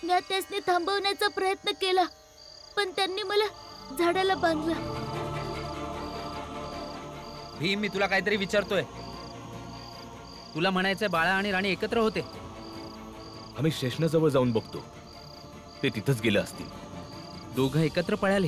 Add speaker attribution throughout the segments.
Speaker 1: मी त्यासनी थांबवण्याचा प्रयत्न केला, पण त्यांनी मला झाडाला बांधलं.
Speaker 2: भीम, मी तुला काहीतरी विचारतोय. तुला म्हणायचंय बाळा आणि राणी एकत्र होते?
Speaker 3: आम्ही स्टेशनाजवळ जाऊन बघतो, ते तिथंच गेले असतील.
Speaker 2: दोघं एकत्र पळाले?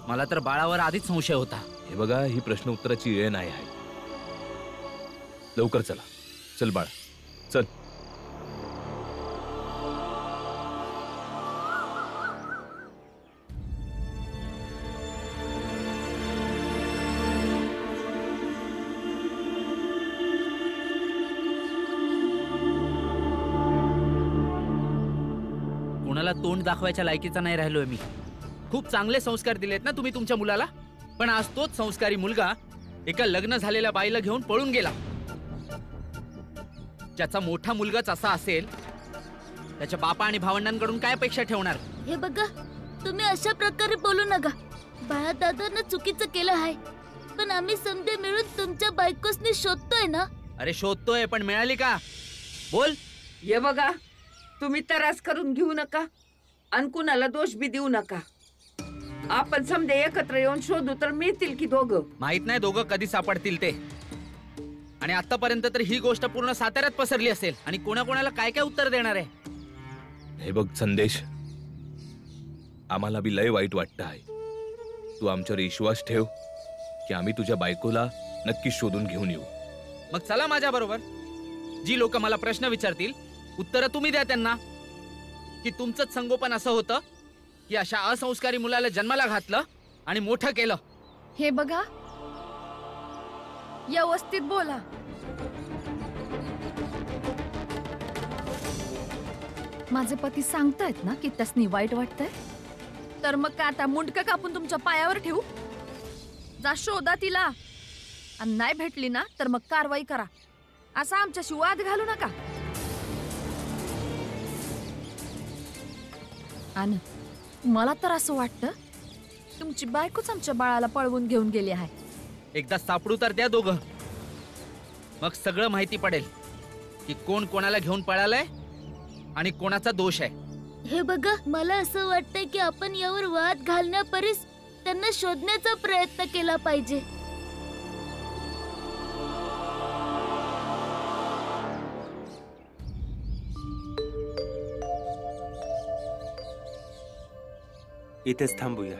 Speaker 2: मला तर बाळावर आधीच संशय होता.
Speaker 3: हे बघा, ही प्रश्न उत्तराची वेळ नाही आहे. लवकर चला. चल बाळा, चल.
Speaker 2: कोणाला तोंड दाखवायच्या लायकीचा नाही राहिलोय मी. खूप चांगले संस्कार दिलेत ना तुम्ही तुमच्या मुलाला, पण आज तोच संस्कारी मुलगा एका लग्न झालेल्या बाईला घेऊन पळून गेला. ज्याचा मोठा मुलगाच असा असेल, त्याच्या बापा आणि भावंडांकडून काय अपेक्षा ठेवणार?
Speaker 1: हे बघा, तुम्ही अशा प्रकारे बोलू नका. बाळा दादानं चुकीचं केलं आहे, पण आम्ही समजे मिळून तुमच्या बायकोसनी शोधतोय ना.
Speaker 2: अरे शोधतोय, पण मिळाली का? बोल.
Speaker 4: ये बघा, तुम्ही त्रास करून घेऊ नका आणि कुणाला दोष बी देऊ नका. आपण समजे एकत्र येऊन शोधू तर मिळतील की दोघं.
Speaker 2: माहित नाही दोघं कधी सापडतील ते. आणि आतापर्यंत तर ही गोष्ट पूर्ण साताऱ्यात पसरली असेल, आणि कोणाकोणाला काय काय उत्तर देणार आहे?
Speaker 3: हे बघ संदेश, आम्हाला बी लय वाईट वाटतं आहे. तू आमच्यावर विश्वास ठेव की आम्ही तुझ्या बायकोला नक्की शोधून घेऊन येऊ.
Speaker 2: मग चला माझ्या बरोबर. जी लोक मला प्रश्न विचारतील, उत्तर तुम्ही द्या त्यांना. की तुमचंच संगोपन असं होतं की अशा असंस्कारी मुलाला जन्माला घातलं आणि मोठं केलं?
Speaker 5: हे बघा, व्यवस्थित बोला. माझे पती सांगतायत ना की त्यासनी वाईट वाटतंय, तर मग काय आता मुंडकं कापून तुमच्या पायावर ठेवू? जा शोधा तिला, आणि नाही भेटली ना तर मग कारवाई करा. असा आमच्याशी वाद घालू नका. आणि मला तर असं वाटतं तुमची बायकोच आमच्या बाळाला पळवून घेऊन गेली आहे.
Speaker 2: एकदा सापडू तर द्या दोघं, मग सगळं माहिती पडेल की कोण कोणाला घेऊन पळालंय आणि कोणाचा दोष आहे.
Speaker 1: हे बघा, मला असं वाटतंय की आपण यावर वाद घालण्यापरीस त्यांना शोधण्याचा प्रयत्न केला पाहिजे.
Speaker 6: इथेच थांबूया.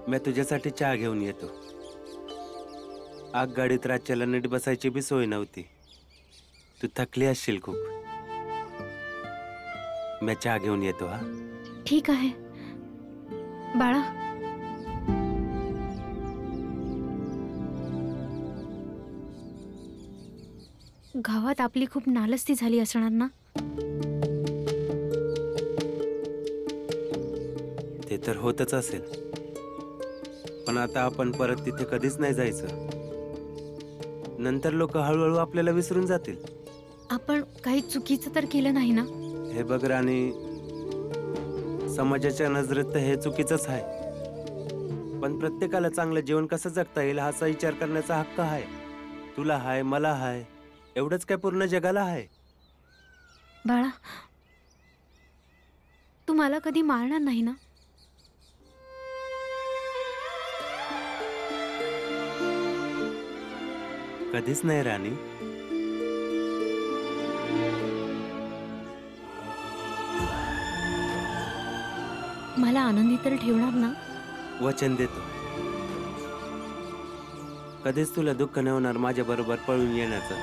Speaker 6: मी तुझ्यासाठी चहा घेऊन येतो. आगगाडीत रातच्याला नीट बसायची बी सोय नव्हती. तू थकली असशील खूप. मी चहा घेऊन येतो. हा,
Speaker 7: ठीक आहे बाळा. गावात आपली खूप नालस्ती झाली असणार ना?
Speaker 6: ते तर होतच असेल, पण आता आपण परत तिथे कधीच नाही जायचं. नंतर लोक हळूहळू आपल्याला विसरून जातील.
Speaker 7: आपण काही चुकीचं तर केलं नाही ना?
Speaker 6: हे बघ राणी, समाजाच्या नजरेत तर हे चुकीचंच आहे, पण प्रत्येकाला चांगलं जीवन कसं जगता येईल हाचा विचार करण्याचा हक्क आहे. तुला हाय, मला हाय, एवढंच काय पूर्ण जगाला आहे.
Speaker 7: बाळा, तू मला कधी मारणार नाही ना?
Speaker 6: कधीच नाही राणी.
Speaker 7: मला आनंदी तर ठेवणार ना?
Speaker 6: वचन देतो. कधीच तुला दुःख नाही होणार माझ्या बरोबर पळून येण्याचं.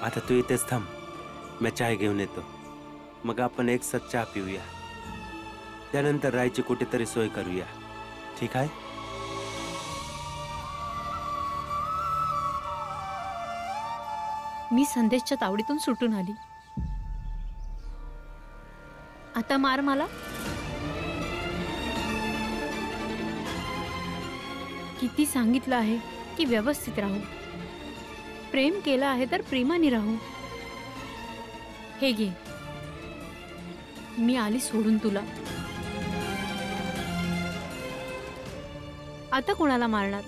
Speaker 6: आता तू इथेच थांब, मी चहा घेऊन येतो. मग आपण एक साथ चहा पिऊया. त्यानंतर राहायची कुठेतरी सोय करूया. ठीक आहे?
Speaker 7: मी संदेशच्या तावडीतून सुटून आली. आता मार मला. किती सांगितलं आहे की व्यवस्थित राहू. प्रेम केलं आहे तर प्रेमाने राहू. हे घे, मी आली सोडून तुला. आता कोणाला मारणार?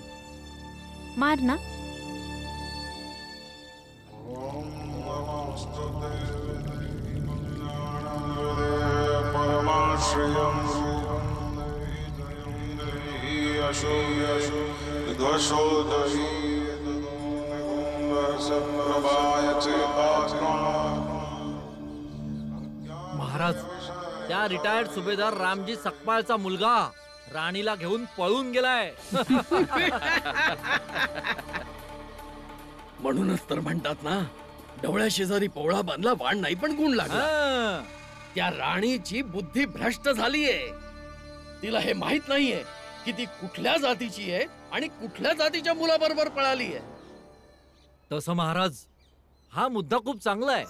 Speaker 7: मार ना.
Speaker 8: महाराज, त्या रिटायर्ड सुभेदार रामजी सकपाळचा मुलगा राणीला घेऊन पळून गेलाय.
Speaker 9: म्हणूनच तर म्हणतात ना, डोळ्या शेजारी पोवळा बांधला वाण नाही पण गुण लागला.
Speaker 8: हं.
Speaker 9: त्या राणीची बुद्धी भ्रष्ट झालीये. तिला हे माहित नाहीये की ती कुठल्या जातीची आहे आणि कुठल्या जातीच्या मुलाबरोबर पळाली आहे.
Speaker 8: तसं महाराज, हा मुद्दा खूप चांगला आहे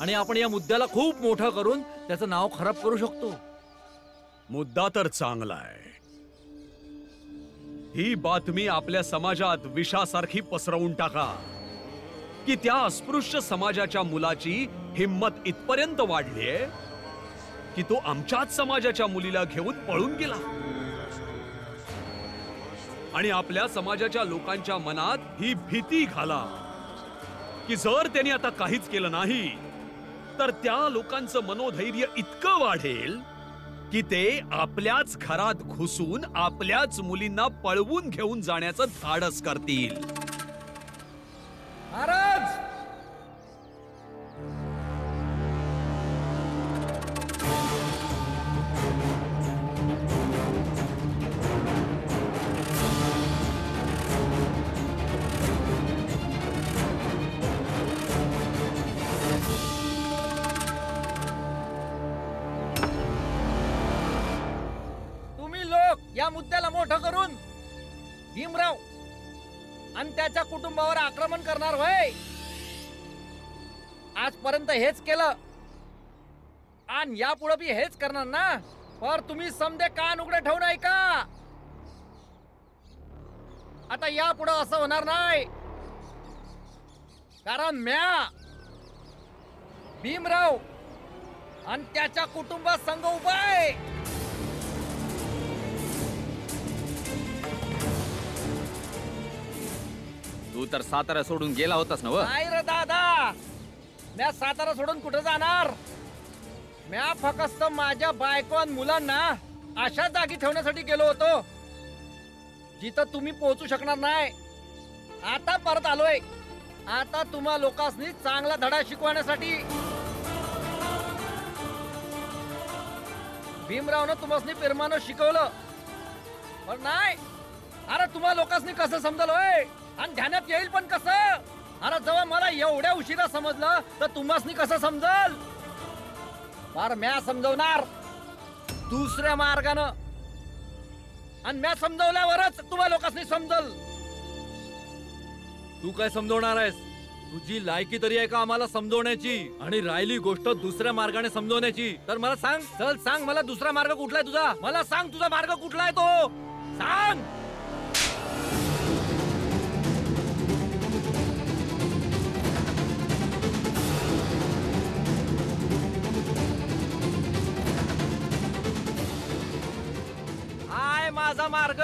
Speaker 8: आणि आपण या मुद्द्याला खूप मोठा करून त्याचं नाव खराब करू शकतो.
Speaker 10: मुद्दा तर चांगला आहे. ही बातमी आपल्या समाजात विषासारखी पसरवून टाका की त्या अस्पृश्य समाजाच्या मुलाची हिम्मत इथपर्यंत वाढलीये की तो आमच्याच समाजाच्या मुलीला घेऊन पळून गेला. आणि आपल्या समाजाच्या लोकांच्या मनात ही भीती घाला की जर त्यांनी आता काहीच केलं नाही तर त्या लोकांचं मनोधैर्य इतकं वाढेल की ते आपल्याच घरात घुसून आपल्याच मुलींना पळवून घेऊन जाण्याचं धाडस करतील.
Speaker 8: महाराज, तुम्ही लोक या मुद्द्याला मोठं करून भीमराव आणि त्याच्या कुटुंबावर आक्रमण करणार होय. आजपर्यंत हेच केलं आणि यापुढे बी हेच करणार ना. पर तुम्ही समदे कान उघडे ठेवून ऐका. आता यापुढे असं होणार नाही, कारण म्या भीमराव आणि त्याच्या कुटुंबात संघ उभा आहे.
Speaker 2: तू तर सातारा सोडून गेला होतास ना व?
Speaker 8: नाही रे दादा, म्या सातारा सोडून कुठे जाणार. म्या फक्त माझ्या बायको आणि मुलांना अशा जागी ठेवण्यासाठी गेलो होतो जिथं तुम्ही पोहोचू शकणार नाही. आता परत आलोय. आता तुम्हा लोकांनी चांगला धडा शिकवण्यासाठी. भीमरावनं तुम्हाला प्रेमानं शिकवलं पण नाही. अरे तुम्हा लोकांनी कसं समजलं होय आणि ध्यानात येईल पण कसं. अरे जेव्हा मला एवढ्या उशिरा समजलं तर तुम्हासनी कसं समजल. फार म्या समजवणार दुसऱ्या मार्गानं आणि म्या समजवल्यावरच तुम्हा लोकांनी समजल. तू काय समजवणार आहेस. तुझी लायकी तरी आहे का आम्हाला समजवण्याची. आणि राहिली गोष्ट दुसऱ्या मार्गाने समजवण्याची तर मला सांग. चल सांग, मला दुसरा मार्ग कुठला आहे तुझा. मला सांग तुझा मार्ग कुठला आहे तो सांग. हाय माझा मार्ग,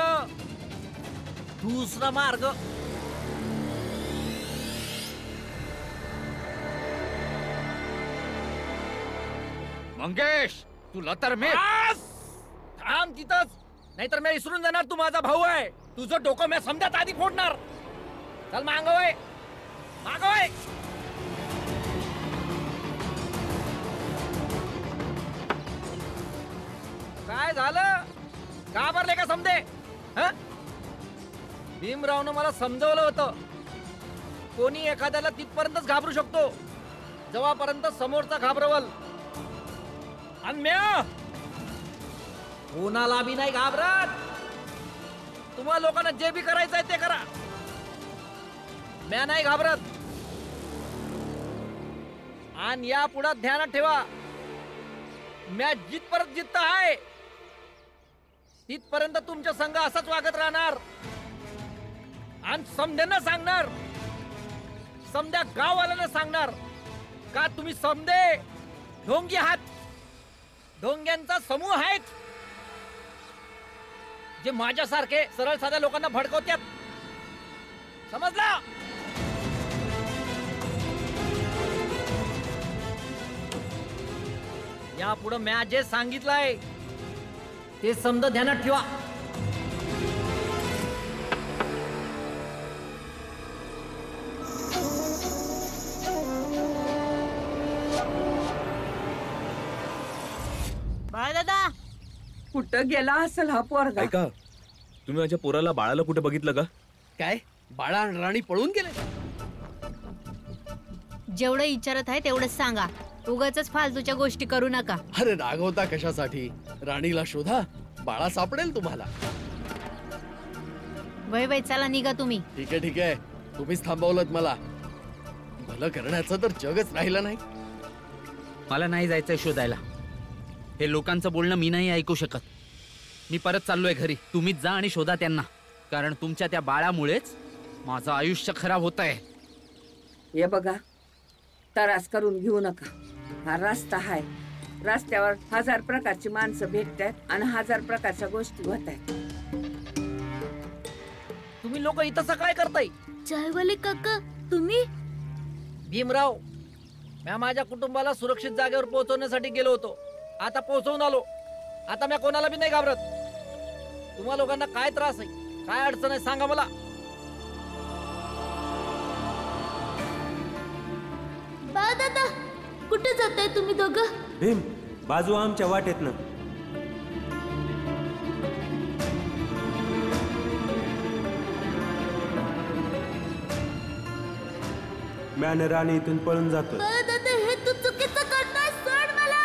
Speaker 8: दुसरा मार्ग.
Speaker 2: मंगेश, तुला तर मी
Speaker 8: थांब तिथंच, नाहीतर मी विसरून जाणार तू माझा भाऊ आहे. तुझं डोकं मी समजात आधी फोडणार. चल मागवय मागवय. काय झालं, घाबरले का समजे. भीमरावनं मला समजवलं होतं कोणी एखाद्याला तिथपर्यंतच घाबरू शकतो जेव्हापर्यंत समोरचा घाबरवल. आणि म्या कोणाला बी नाही घाबरत. तुम्हा लोकांना जे बी करायचंय ते करा, म्या नाही घाबरत. आणि या पुढे ध्यानात ठेवा, म्या जिथपर्यंत जिद्द आहे तिथपर्यंत तुमच्या संघ असंच वागत राहणार. आणि समध्यांना सांगणार, समध्या गाववाल्यांना सांगणार का तुम्ही समधे ढोंगी आहात. ढोंग्यांचा समूह आहेत जे माझ्यासारखे सरळ साध्या लोकांना भडकवतात. समजला. या पुढे म्या जे सांगितलंय ते समजा ध्यानात ठेवा.
Speaker 1: बाळदादा
Speaker 4: कुठं गेला असेल हा पोरगा?
Speaker 3: ऐका, तुम्ही माझ्या पोराला बाळाला कुठे बघितलं का?
Speaker 9: काय बाळा आणि राणी पळून गेले?
Speaker 7: जेवढं विचारत आहे तेवढंच सांगा. उगाचच फालतूच्या गोष्टी करू नका.
Speaker 9: अरे रागवता कशासाठी? राणीला शोधा, बाळा सापडेल तुम्हाला.
Speaker 7: वय वय चला निघा तुम्ही.
Speaker 9: ठीक आहे ठीक आहे, तुम्हीच थांबवलत मला. भलं करण्याचं तर जगच राहिलं नाही.
Speaker 2: मला नाही जायचंय शोधायला. हे लोकांचं बोलणं मी नाही ऐकू शकत. मी परत चाललोय घरी. तुम्हीच जा आणि शोधा त्यांना, कारण तुमच्या त्या बाळामुळेच माझं आयुष्य खराब होत आहे.
Speaker 4: हे बघा, त्रास करून घेऊ नका. हा रस्ता आहे. रस्त्यावर 1000 प्रकारची माणसं भेटतात आणि 1000 प्रकारच्या गोष्टी होत आहेत.
Speaker 8: तुम्ही लोक इथं काय करताय?
Speaker 1: चायवाले काका तुम्ही?
Speaker 8: भीमराव, म्या माझ्या कुटुंबाला सुरक्षित जागेवर पोहोचवण्यासाठी गेलो होतो. आता पोहोचवून आलो. आता मी कोणाला बी नाही घाबरत. तुम्हा लोकांना काय त्रास आहे, काय अडचण आहे सांगा मला.
Speaker 1: बाळदादा कुठे जाताय तुम्ही दोघं?
Speaker 6: भीम, बाजू आमच्या वाटेत ना. म्याने राणी इथून पळून जातो.
Speaker 1: बाळदादा हे तू चुकीचं करतोय. सोड मला.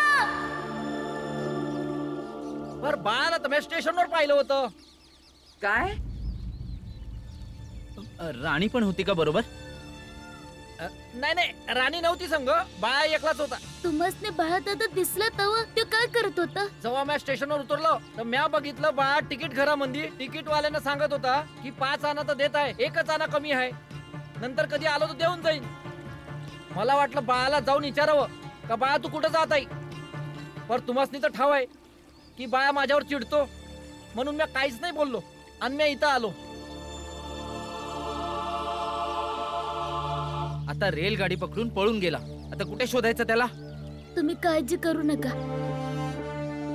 Speaker 8: बर बाळाला तर मी स्टेशनवर पाहिलं होतं.
Speaker 4: काय?
Speaker 2: राणी पण होती का बरोबर?
Speaker 8: नाही नाही, राणी नव्हती संग, बाळा एकलाच होता.
Speaker 1: तुम्हासने बाळदादा दिसला तेव्हा तो काय करत होता?
Speaker 8: जेव्हा मी स्टेशनवर उतरलो तर म्या बघितलं बाळा तिकीट घरामध्ये तिकीट वाल्यानं सांगत होता की 5 आना तर देत आहे, 1च आना कमी आहे, नंतर कधी आलो तर देऊन जाईन. मला वाटलं बाळाला जाऊन विचारावं का बाळा तू कुठं जात आहे. पर तुम्हासनी तर ठाव आहे की बाळा माझ्यावर चिडतो, म्हणून मी काहीच नाही बोललो आणि मी इथं आलो.
Speaker 2: आता रेलगाडी पकडून पळून गेला. आता कुठे शोधायचं त्याला?
Speaker 1: तुम्ही काळजी करू नका,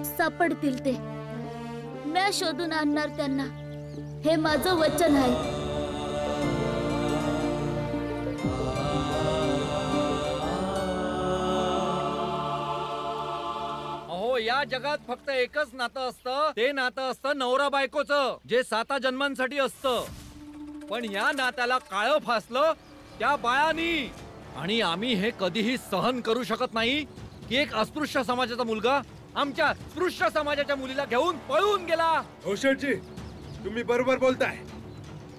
Speaker 1: सापडतील ते. मी शोधून आणणार त्यांना, हे माझं वचन आहे.
Speaker 8: अहो, या जगात फक्त एकच नातं असतं, ते नातं असतं नवरा बायकोचं, जे 7 जन्मांसाठी असतं. पण या नात्याला काळं फासलं त्या बाळानी, आणि आम्ही हे कधीही सहन करू शकत नाही की एक अस्पृश्य समाजाचा मुलगा आमच्या स्पृश्य समाजाच्या मुलीला घेऊन पळून गेला.
Speaker 6: हो शेठजी, तुम्ही बरोबर बोलताय.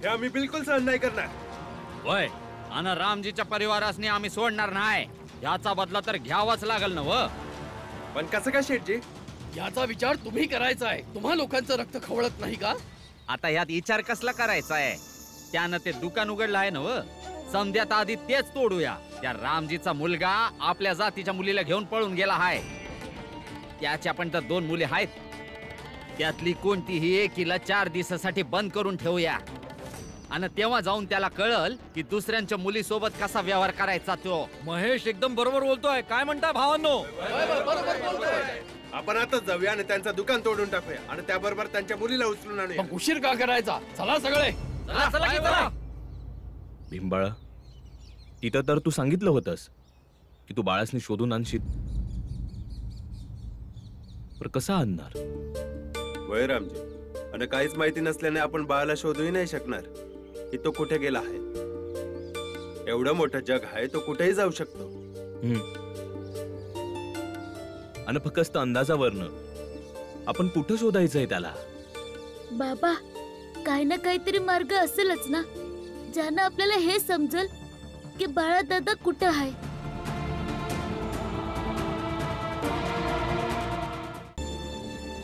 Speaker 6: हे आम्ही बिलकुल सहन नाही करणार.
Speaker 2: वय आणि रामजीच्या परिवारासने आम्ही सोडणार नाही. याचा बदला तर घ्यावाच लागल ना व.
Speaker 6: पण कसं काय शेठजी?
Speaker 9: याचा विचार तुम्ही करायचा आहे. तुम्हा लोकांचं रक्त खवळत नाही का?
Speaker 2: आता यात विचार कसला करायचा आहे? त्यानं ते दुकान उघडलं आहे ना व. समध्यात आधी तेच तोडूया. त्या रामजीचा मुलगा आपल्या जातीच्या मुलीला घेऊन पळून गेला आहे. त्याच्या पण तर 2 मुली आहेत. त्यातली कोणतीही एकीला 4 दिवसासाठी बंद करून ठेवूया, आणि तेव्हा जाऊन त्याला कळल की दुसऱ्यांच्या मुली सोबत कसा व्यवहार करायचा तो.
Speaker 8: महेश एकदम बरोबर बोलतोय. काय म्हणता भावांनो?
Speaker 6: आपण आता जाऊया आणि त्यांचं दुकान तोडून टाकूया आणि त्याबरोबर त्यांच्या मुलीला उचलून आणूया.
Speaker 9: मग उशीर का करायचा? चला सगळे.
Speaker 8: चला चला की चला.
Speaker 3: भीमबाळा, तिथं तर तू सांगितलं होतंस की तू बाळासनी शोधून आणशील. पर कसा आणणार?
Speaker 6: वय रामजी, आणि काहीच माहिती नसल्याने आपण बाळाला शोधूही नाही शकणार की तो कुठे गेला आहे. एवढं मोठं जग आहे, तो कुठेही जाऊ शकतो.
Speaker 3: आणि फक्त अंदाजावरनं आपण कुठं शोधायचंय त्याला?
Speaker 1: बाबा, काही ना काहीतरी मार्ग असेलच ना, ज्यानं आपल्याला हे समजल की बाळदादा कुठं आहे.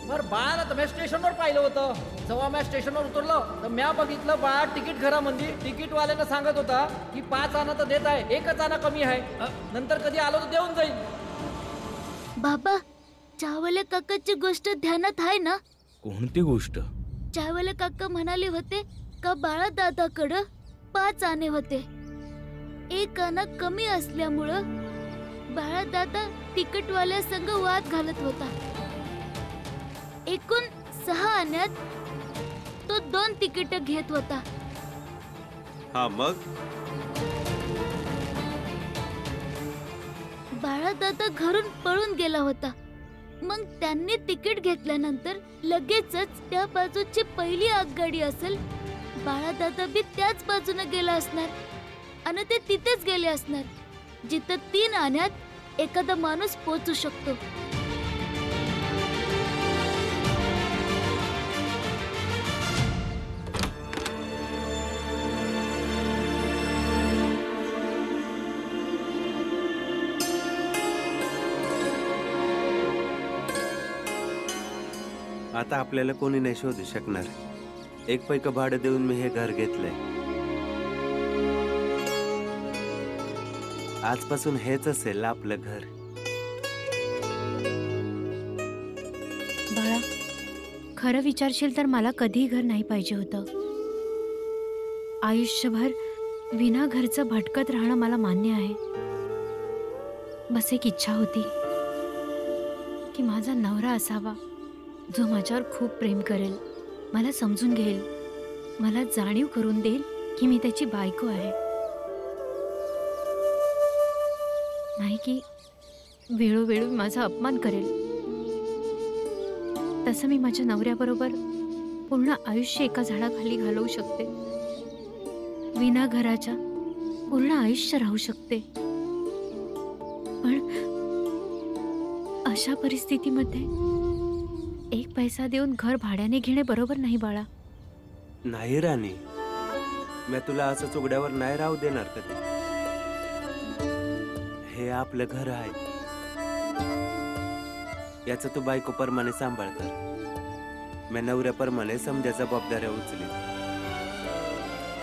Speaker 8: बर बाळाला तर मी स्टेशनवर पाहिलं होतं. जेव्हा मी स्टेशनवर उतरलो तर म्या बघितलं बाळा तिकीट घरामध्ये तिकीट वाल्यानं सांगत होता की 5 आना तर देत आहे, 1च आना कमी आहे, नंतर कधी आलो तर देऊन जाईन.
Speaker 1: बाबा, चायवाल्या काकाची गोष्ट ध्यानात आहे ना?
Speaker 3: कोणती गोष्ट?
Speaker 1: चायवाले काका म्हणाले होते का बाळदादाकडं 5 आणे होते. 1 आना कमी असल्यामुळं बाळा दादा तिकीटवाल्या संग वाद घालत होता. एकूण 6 आण्यात तो 2 तिकीट घेत होता.
Speaker 6: हा मग
Speaker 1: बाळा दादा घरून पळून गेला होता. मग त्यांनी तिकीट घेतल्यानंतर लगेचच त्या बाजूची पहिली आगगाडी असेल, बाळा दादा बी त्याच बाजूने गेला असणार आणि ते तिथेच गेले असणार जिथं 3 आण्यात एखादा माणूस पोहोचू शकतो.
Speaker 6: आता आपल्याला कोणी नाही शोधू शकणार. एक पैक भाडं देऊन मी हे घर घेतलंय. आजपासून हेच असेल आपलं घर.
Speaker 7: बाळा, खरं विचारशील तर मला कधीही घर नाही पाहिजे होतं. आयुष्यभर विना घरचं भटकत राहणं मला मान्य आहे. बस एक इच्छा होती की माझा नवरा असावा जो माझ्यावर खूप प्रेम करेल, मला समजून घेईल, मला जाणीव करून देईल की मी त्याची बायको आहे. नाही की वेळोवेळी माझा अपमान करेल. तसं मी माझ्या नवऱ्याबरोबर पूर्ण आयुष्य एका झाडाखाली घालवू शकते. विना घराच्या पूर्ण आयुष्य राहू शकते. पण अशा परिस्थितीमध्ये एक पैसा देऊन घर भाड्याने घेणे बरोबर नाही बाळा.
Speaker 6: नाही राणी, मी तुला असं उघड्यावर नाही राहू देणार कधी. हे आपलं घर आहे. याचं तू बायको परमाने सांभाळ कर. मी नवऱ्याप्रमाणे समजा जबाबदाऱ्या उचली.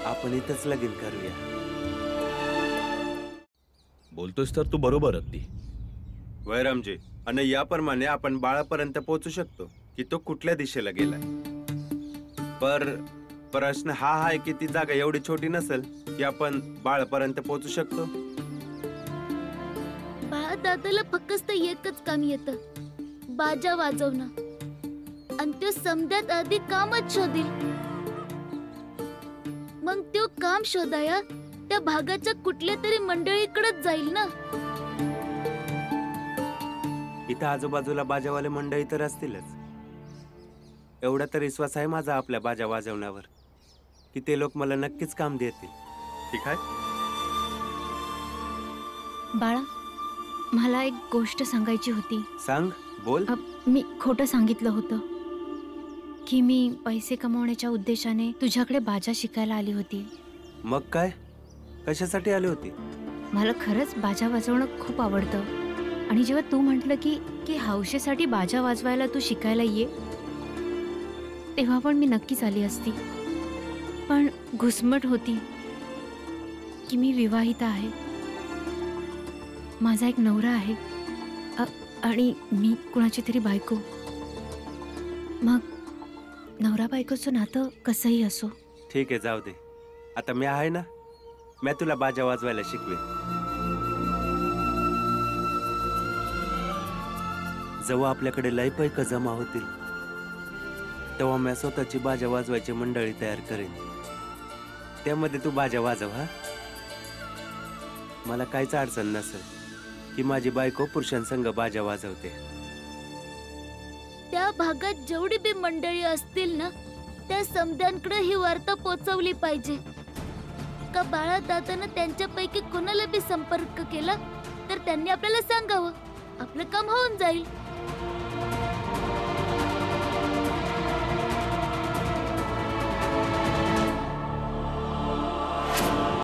Speaker 6: आपण इथंच लगीन करूया.
Speaker 3: बोलतोस तर तू बरोबर अगदी.
Speaker 6: वैरामजी, आणि याप्रमाणे आपण बाळापर्यंत पोहोचू शकतो की तो कुठल्या दिशेला गेलाय. पर प्रश्न हा आहे की ती जागा एवढी छोटी नसेल की आपण बाळापर्यंत पोहोचू शकतो.
Speaker 1: बाळा दादाला फक्त एकच काम येतं, बाजा वाजवणं. आणि तो समद्यात आधी कामच शोधील. मग तो काम शोधाया त्या भागाच्या कुठल्या तरी मंडळीकडेच जाईल ना.
Speaker 6: इथं आजूबाजूला बाजावाले मंडळी तर असतीलच. एवढा तर विश्वास आहे माझा आपल्या बाजा वाजवण्यावर की ते लोक मला नक्कीच काम देतील. ठीक आहे
Speaker 7: बाळा, मला एक गोष्ट सांगायची होती.
Speaker 6: सांग, बोल.
Speaker 7: मी खोटं सांगितलं होतं की मी पैसे कमवण्याच्या उद्देशाने तुझ्याकडे बाजा शिकायला आली होती.
Speaker 6: मग काय, कशासाठी आली होती?
Speaker 7: मला खरंच बाजा वाजवणं खूप आवडतं. आणि जेव्हा तू म्हटलं की हौशेसाठी बाजा वाजवायला तू शिकायला ये, तेव्हा पण मी नक्कीच आली असती. पण घुसमट होती की मी विवाहित आहे, माझा एक नवरा आहे आणि मी कुणाची तरी बायको. मग नवरा बायकोचं नातं कसंही असो.
Speaker 6: ठीक आहे, जाऊ दे. आता मी आहे ना, मी तुला बाजा वाजवायला शिकवे. जेव्हा आपल्याकडे लय पैक जमा होतील तेव्हा मी स्वतःची बाजा वाजवायची मंडळी तयार करेन. त्यामध्ये तू बाजा वाजव. हा, मला काहीच अडचण नसेल की माझी बायको पुरुषांसंग बाजा वाजवते.
Speaker 1: त्या भागात जेवढी बी मंडळी असतील ना, त्या समद्यांकडे ही वार्ता पोहोचवली पाहिजे का बाळा दादानं त्यांच्यापैकी कोणाला बी संपर्क केला तर त्यांनी आपल्याला सांगावं. आपलं काम होऊन जाईल.